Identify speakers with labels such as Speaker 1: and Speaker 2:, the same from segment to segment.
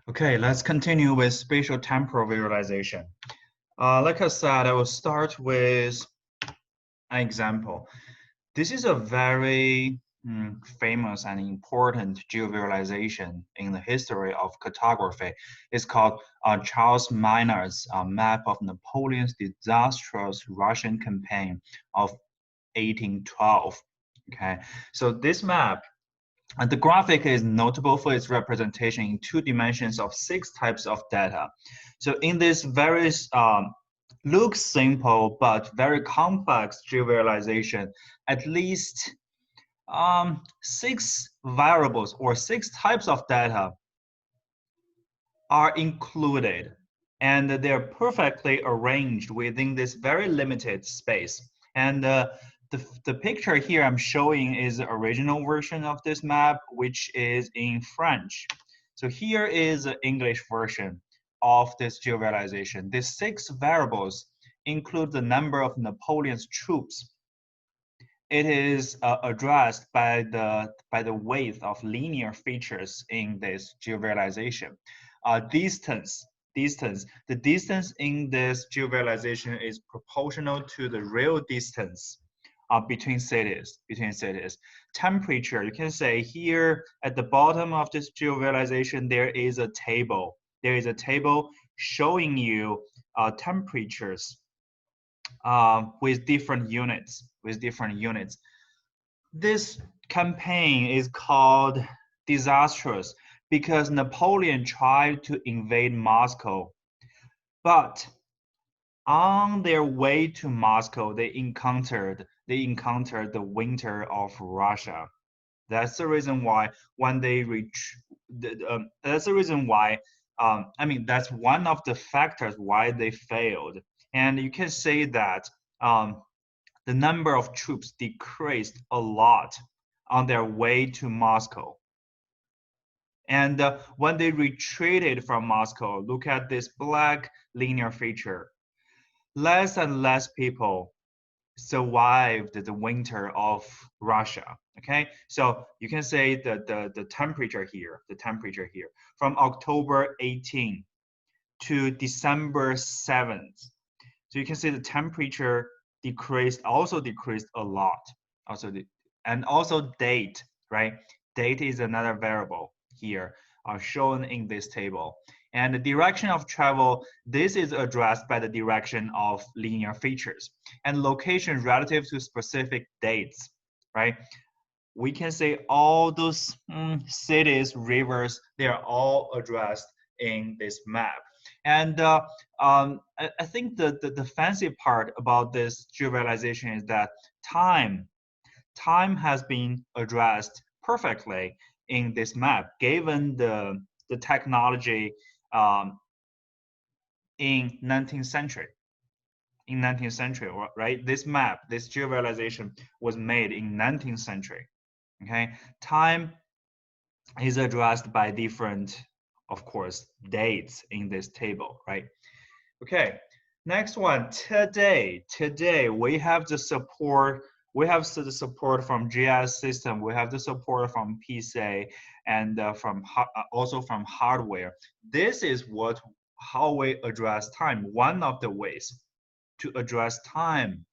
Speaker 1: Okay, let's continue with spatial temporal visualization. Like I said, I will start with an example. This is a very famous and important geovisualization in the history of cartography. It's called Charles Minard's map of Napoleon's disastrous Russian campaign of 1812. Okay, so this map, and the graphic is notable for its representation in 2 dimensions of 6 types of data. So in this very looks simple but very complex geovisualization, at least 6 variables or 6 types of data are included, and they're perfectly arranged within this very limited space. And the picture here I'm showing is the original version of this map, which is in French. So here is the English version of this geovisualization. These 6 variables include the number of Napoleon's troops. It is addressed by the weight of linear features in this geovisualization. Distance. The distance in this geovisualization is proportional to the real distance between cities. Temperature, you can say here at the bottom of this geovisualization, there is a table. There is a table showing you temperatures with different units. This campaign is called disastrous because Napoleon tried to invade Moscow, but on their way to Moscow, they encountered the winter of Russia. That's the reason why when they reach, that's the reason why. I mean, that's one of the factors why they failed. And you can say that the number of troops decreased a lot on their way to Moscow. And when they retreated from Moscow, look at this black linear feature. Less and less people survived the winter of Russia. Okay, so you can say that the temperature here, from October 18 to December 7th. So you can see the temperature also decreased a lot. And also date, right? Date is another variable here shown in this table. And the direction of travel, this is addressed by the direction of linear features. And location relative to specific dates, right? We can say all those cities, rivers, they are all addressed in this map. And I think the fancy part about this geovisualization is that time has been addressed perfectly in this map, given the technology in 19th century. Right? This map, this geovisualization was made in 19th century. Okay, time is addressed by different, of course, dates in this table, right? Okay, next one, today we have the support. We have the support from GIS system. We have the support from PC and also from hardware. This is how we address time. One of the ways to address time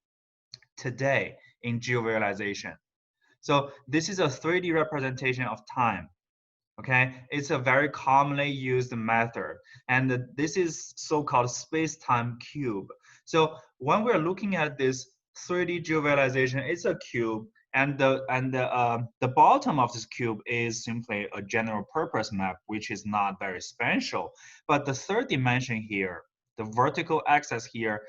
Speaker 1: today in geovisualization. So this is a 3D representation of time. Okay, it's a very commonly used method, and this is so-called space-time cube. So when we're looking at this 3D geovisualization, it's a cube, and the bottom of this cube is simply a general purpose map, which is not very special. But the third dimension here, the vertical axis here,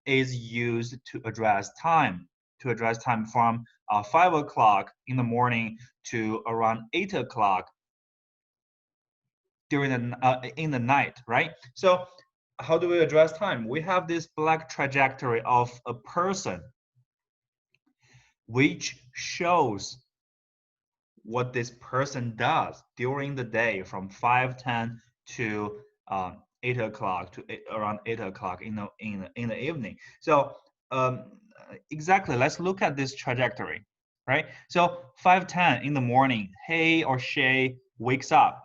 Speaker 1: is used to address time. From 5 o'clock in the morning to around 8 o'clock during in the night, right? So how do we address time? We have this black trajectory of a person, which shows what this person does during the day from 5:10 to 8 o'clock to around 8 o'clock in the evening. So exactly, let's look at this trajectory, right? So 5:10 in the morning, he or she wakes up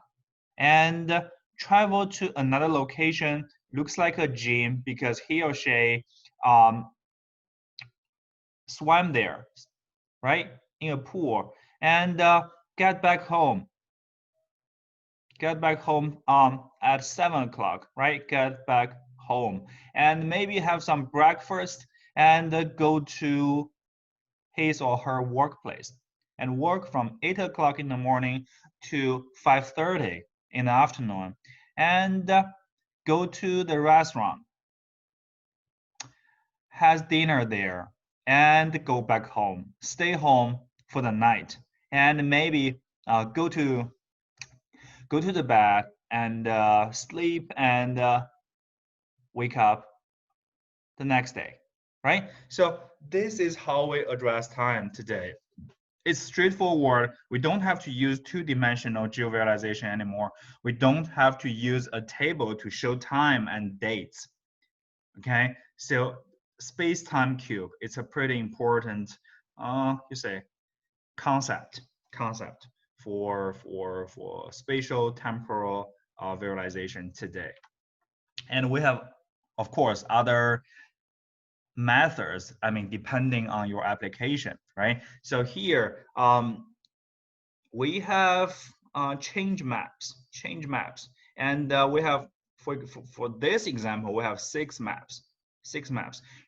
Speaker 1: and travel to another location, looks like a gym because he or she swam there, right, in a pool, and get back home. Get back home at 7 o'clock, right? Get back home and maybe have some breakfast and go to his or her workplace and work from 8 o'clock in the morning to 5:30 in the afternoon and go to the restaurant, has dinner there, and go back home, stay home for the night, and maybe go to the bed and sleep and wake up the next day, right? So this is how we address time today. It's straightforward. We don't have to use two-dimensional geovisualization anymore. We don't have to use a table to show time and dates, okay? So space-time cube, it's a pretty important, concept for spatial temporal visualization today. And we have, of course, other methods, I mean, depending on your application, right? So here, we have change maps. And we have, for this example, we have six maps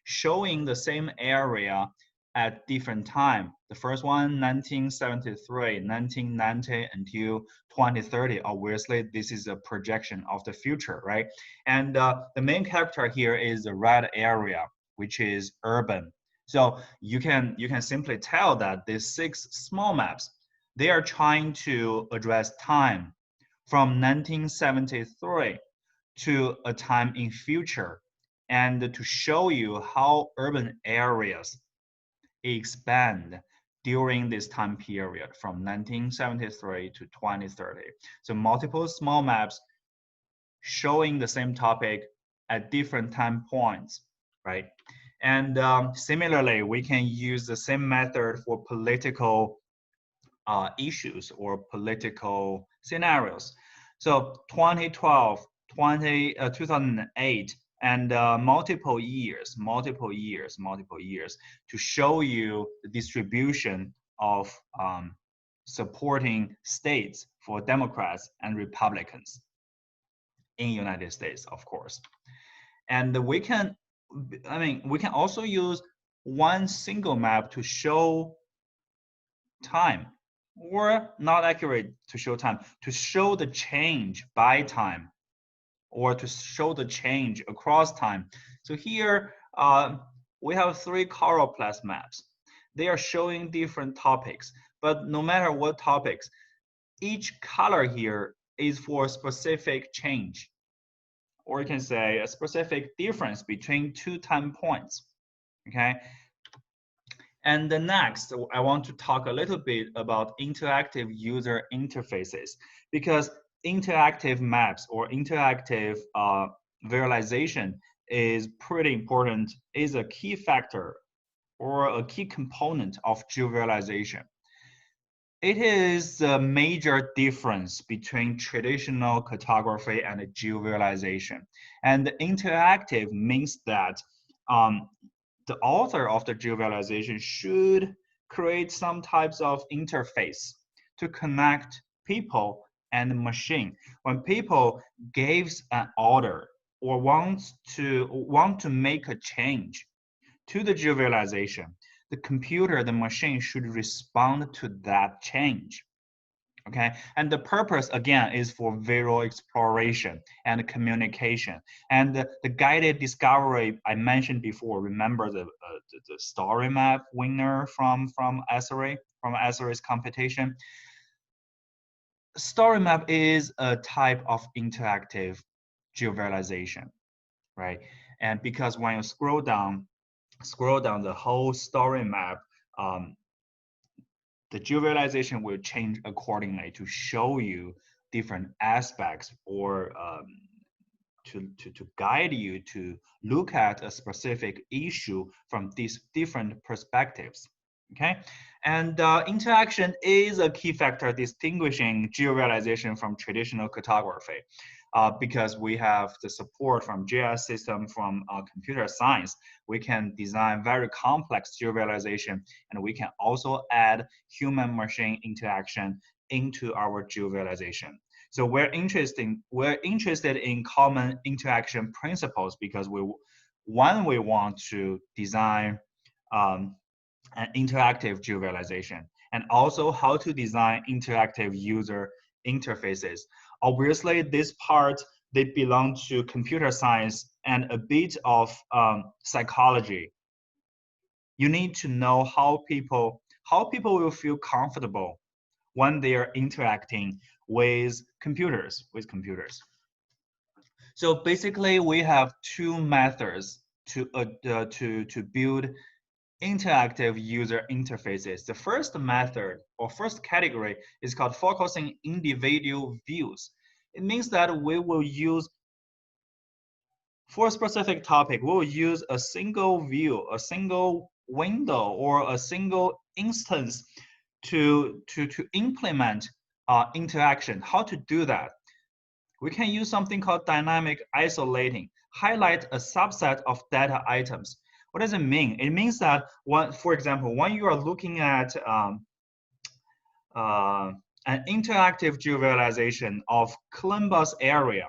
Speaker 1: showing the same area at different time. The first one, 1973, 1990 until 2030. Obviously, this is a projection of the future, right? And the main character here is the red area, which is urban. So you can simply tell that these six small maps, they are trying to address time from 1973 to a time in future and to show you how urban areas expand during this time period from 1973 to 2030. So multiple small maps showing the same topic at different time points, right? And similarly, we can use the same method for political issues or political scenarios. So 2012, 2008, and multiple years to show you the distribution of supporting states for Democrats and Republicans in United States, of course. And we can also use one single map to show time, or not accurate to show time, to show the change by time, or to show the change across time. So here we have three chloroplast maps. They are showing different topics, but no matter what topics, each color here is for a specific change, or you can say a specific difference between two time points, okay? And the next, I want to talk a little bit about interactive user interfaces, because interactive maps or interactive visualization is pretty important, is a key factor or a key component of geovisualization. It is a major difference between traditional cartography and geovisualization. And interactive means that the author of the geovisualization should create some types of interface to connect people and machine. When people gives an order or want to make a change to the geovisualization, the computer, the machine should respond to that change. Okay, and the purpose again is for visual exploration and communication, and the guided discovery I mentioned before. Remember the story map winner from Esri's competition. Story map is a type of interactive geovisualization, right? And because when you scroll down the whole story map, the geovisualization will change accordingly to show you different aspects, or to guide you to look at a specific issue from these different perspectives. Okay, and interaction is a key factor distinguishing geovisualization from traditional cartography, because we have the support from GIS system, from computer science. We can design very complex geovisualization, and we can also add human-machine interaction into our geovisualization. So we're interested in common interaction principles because we want to design an interactive geovisualization, and also how to design interactive user interfaces. Obviously, this part, they belong to computer science and a bit of psychology. You need to know how people will feel comfortable when they are interacting with computers. So basically, we have two methods to build interactive user interfaces. The first method or first category is called focusing individual views. It means that we will use, for a specific topic, we will use a single view, a single window, or a single instance to implement interaction. How to do that? We can use something called dynamic isolating, highlight a subset of data items. What does it mean? It means that, for example, when you are looking at an interactive geovisualization of Columbus area,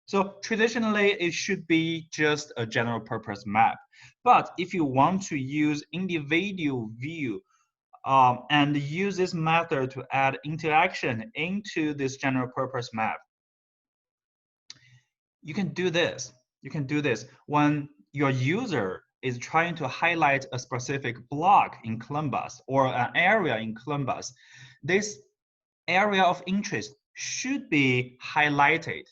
Speaker 1: so traditionally it should be just a general purpose map. But if you want to use individual view and use this method to add interaction into this general purpose map, you can do this. You can do this when your user is trying to highlight a specific block in Columbus or an area in Columbus. This area of interest should be highlighted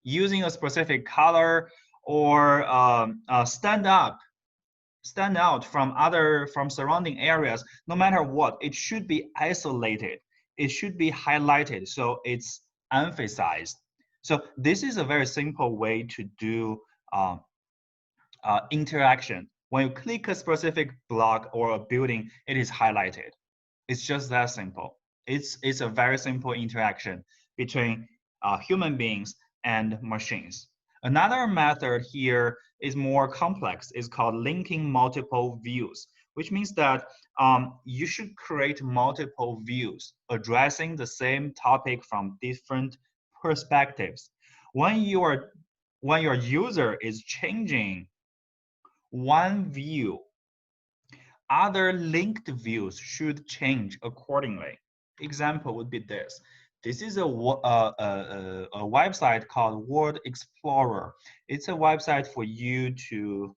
Speaker 1: using a specific color, or stand out from surrounding areas. No matter what, it should be isolated. It should be highlighted so it's emphasized. So this is a very simple way to do interaction. When you click a specific block or a building, it is highlighted. It's just that simple. It's a very simple interaction between human beings and machines. Another method here is more complex. It's called linking multiple views, which means that you should create multiple views addressing the same topic from different perspectives. When your user is changing one view, other linked views should change accordingly. Example would be this. This is a website called World Explorer. It's a website for you to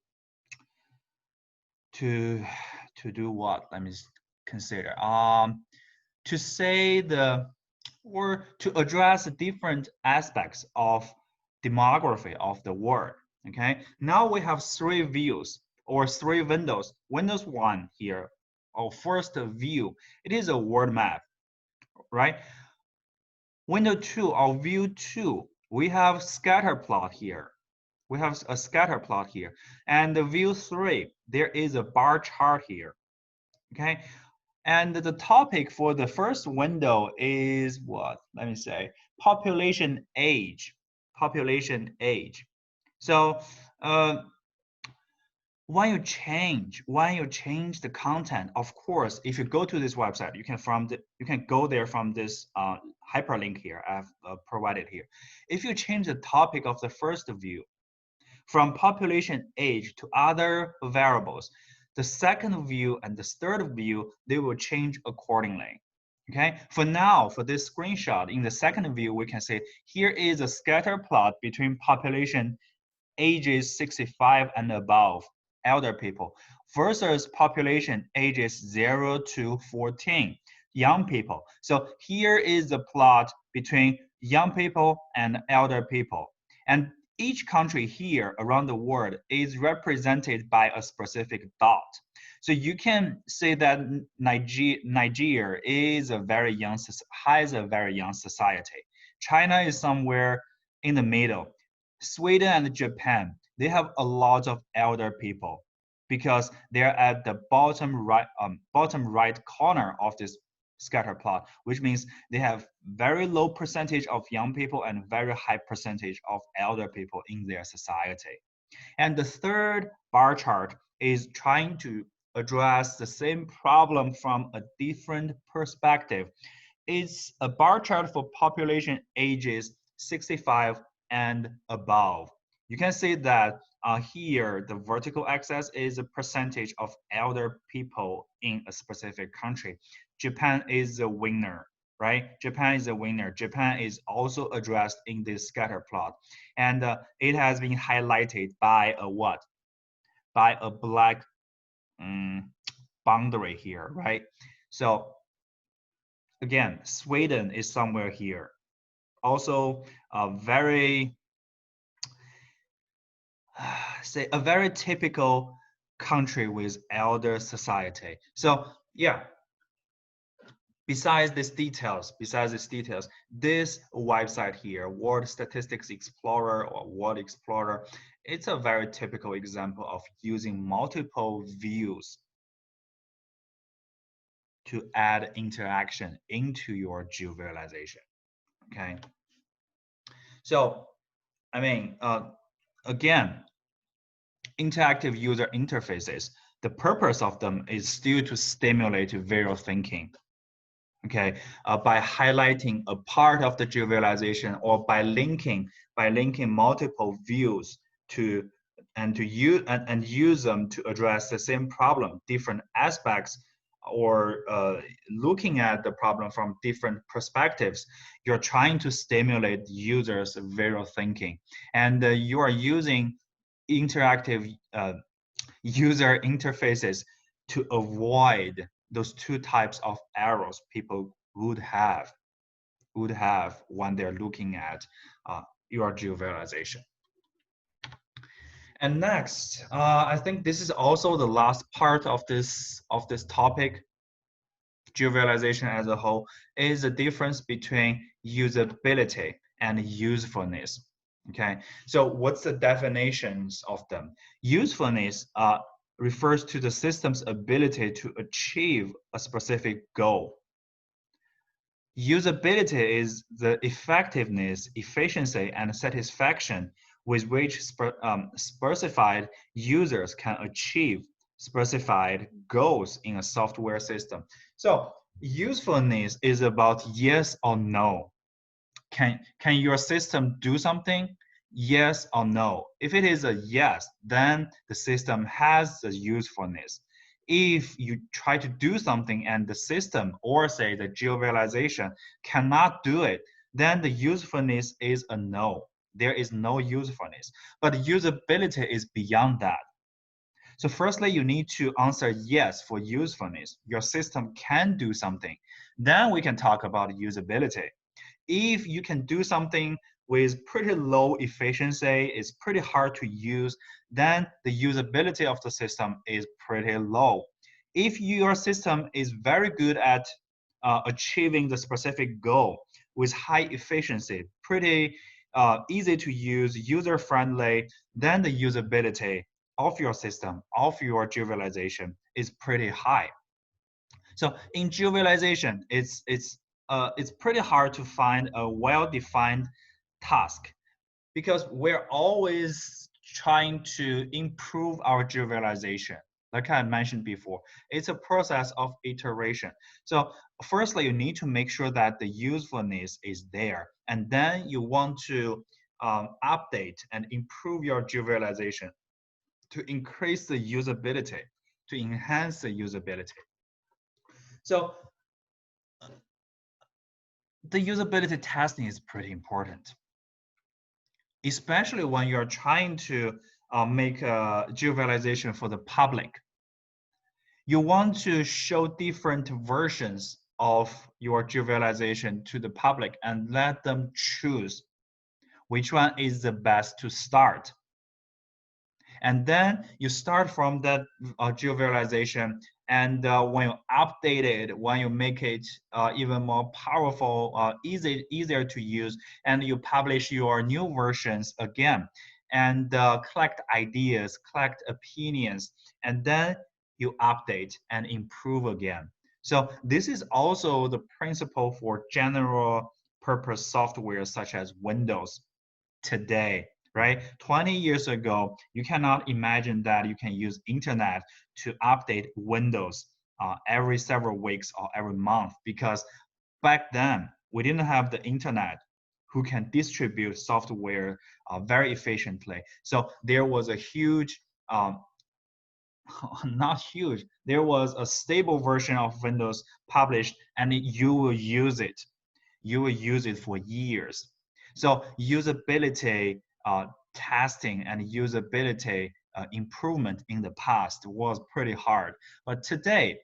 Speaker 1: do what? Let me consider. To say or to address different aspects of demography of the world. Okay. Now we have three views or three windows. Windows 1 here, our first view, it is a world map, right? Window 2, our view 2, we have scatter plot here. We have a scatter plot here. And the view 3, there is a bar chart here. Okay. And the topic for the first window is what? Let me say, population age. Population age. So when you change the content, of course, if you go to this website, you can go there from this hyperlink here I've provided here. If you change the topic of the first view from population age to other variables, the second view and the third view, they will change accordingly. Okay, for now, for this screenshot, in the second view, we can say here is a scatter plot between population ages 65 and above, elder people, versus population ages 0 to 14, young people. So here is the plot between young people and elder people. And each country here around the world is represented by a specific dot. So you can say that Nigeria is has a very young society. China is somewhere in the middle. Sweden and Japan, they have a lot of elder people. because they're at the bottom right corner of this scatter plot, which means they have very low percentage of young people and very high percentage of elder people in their society. And the third bar chart is trying to address the same problem from a different perspective. It's a bar chart for population ages 65 and above. You can see that here, the vertical axis is a percentage of elder people in a specific country. Japan is the winner, right? Japan is the winner. Japan is also addressed in this scatter plot. And it has been highlighted by a what? By a black boundary here, right? So again, Sweden is somewhere here. Also, a very, say, a very typical country with elder society. So yeah, besides these details, this website here, World Statistics Explorer or World Explorer, it's a very typical example of using multiple views to add interaction into your geovisualization. Okay. So, I mean, again, interactive user interfaces, the purpose of them is still to stimulate visual thinking. Okay, by highlighting a part of the geovisualization or by linking multiple views to use them to address the same problem, different aspects, or looking at the problem from different perspectives. You're trying to stimulate users' visual thinking, and you are using interactive user interfaces to avoid those two types of errors people would have when they're looking at your geovisualization. And next, I think this is also the last part of this topic. Geovisualization as a whole is the difference between usability and usefulness. Okay, so what's the definitions of them? Usefulness refers to the system's ability to achieve a specific goal. Usability is the effectiveness, efficiency, and satisfaction with which specified users can achieve specified goals in a software system. So usefulness is about yes or no. Can your system do something? Yes or no. If it is a yes, then the system has the usefulness. If you try to do something and the system, or say the geovisualization, cannot do it, then the usefulness is a no. There is no usefulness. But usability is beyond that. So firstly, you need to answer yes for usefulness. Your system can do something. Then we can talk about usability. If you can do something with pretty low efficiency, it's pretty hard to use, then the usability of the system is pretty low. If your system is very good at achieving the specific goal with high efficiency, pretty easy to use, user-friendly, then the usability of your system, of your geovisualization is pretty high. So in geovisualization, it's pretty hard to find a well-defined task because we're always trying to improve our geovisualization. Like I mentioned before, it's a process of iteration. So firstly, you need to make sure that the usefulness is there. And then you want to update and improve your geovisualization to increase the usability, to enhance the usability. So the usability testing is pretty important, especially when you're trying to make a geovisualization for the public. You want to show different versions of your geovisualization to the public and let them choose which one is the best to start. And then you start from that geovisualization, and when you update it, when you make it even more powerful, easier to use, and you publish your new versions again. and collect ideas, collect opinions, and then you update and improve again. So this is also the principle for general purpose software such as Windows today, right? 20 years ago, you cannot imagine that you can use internet to update Windows every several weeks or every month, because back then we didn't have the internet who can distribute software very efficiently. So there was a huge not huge, there was a stable version of Windows published, and you will use it. You will use it for years. So usability testing and usability improvement in the past was pretty hard. But today,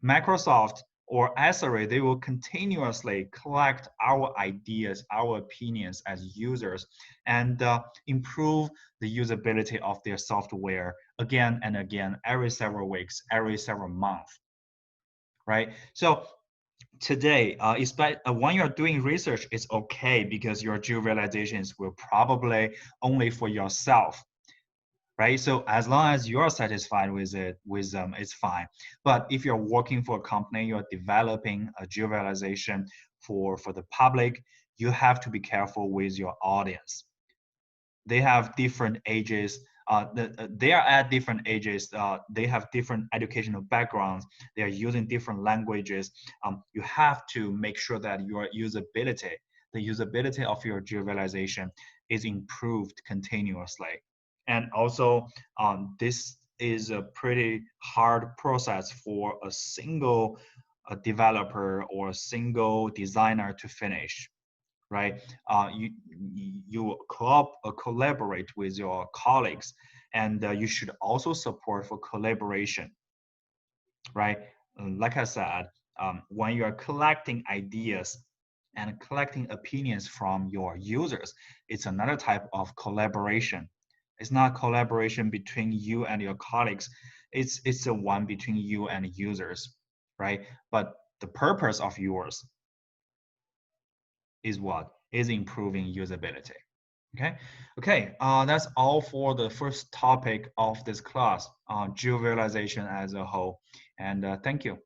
Speaker 1: Microsoft or SRE, they will continuously collect our ideas, our opinions as users, and improve the usability of their software again and again, every several weeks, every several months, right? So today, when you're doing research, it's okay because your geovisualizations will probably only for yourself, right? So as long as you're satisfied with it, with them, it's fine. But if you're working for a company, you're developing a geovisualization for the public, you have to be careful with your audience. They have different ages. They are at different ages. They have different educational backgrounds. They are using different languages. You have to make sure that your usability, the usability of your geovisualization, is improved continuously. And also, this is a pretty hard process for a single developer or a single designer to finish, right? You collaborate with your colleagues, and you should also support for collaboration, right? Like I said, when you are collecting ideas and collecting opinions from your users, it's another type of collaboration. It's not collaboration between you and your colleagues. It's the one between you and users, right? But the purpose of yours is what? Is improving usability. Okay, that's all for the first topic of this class, geovisualization as a whole. And thank you.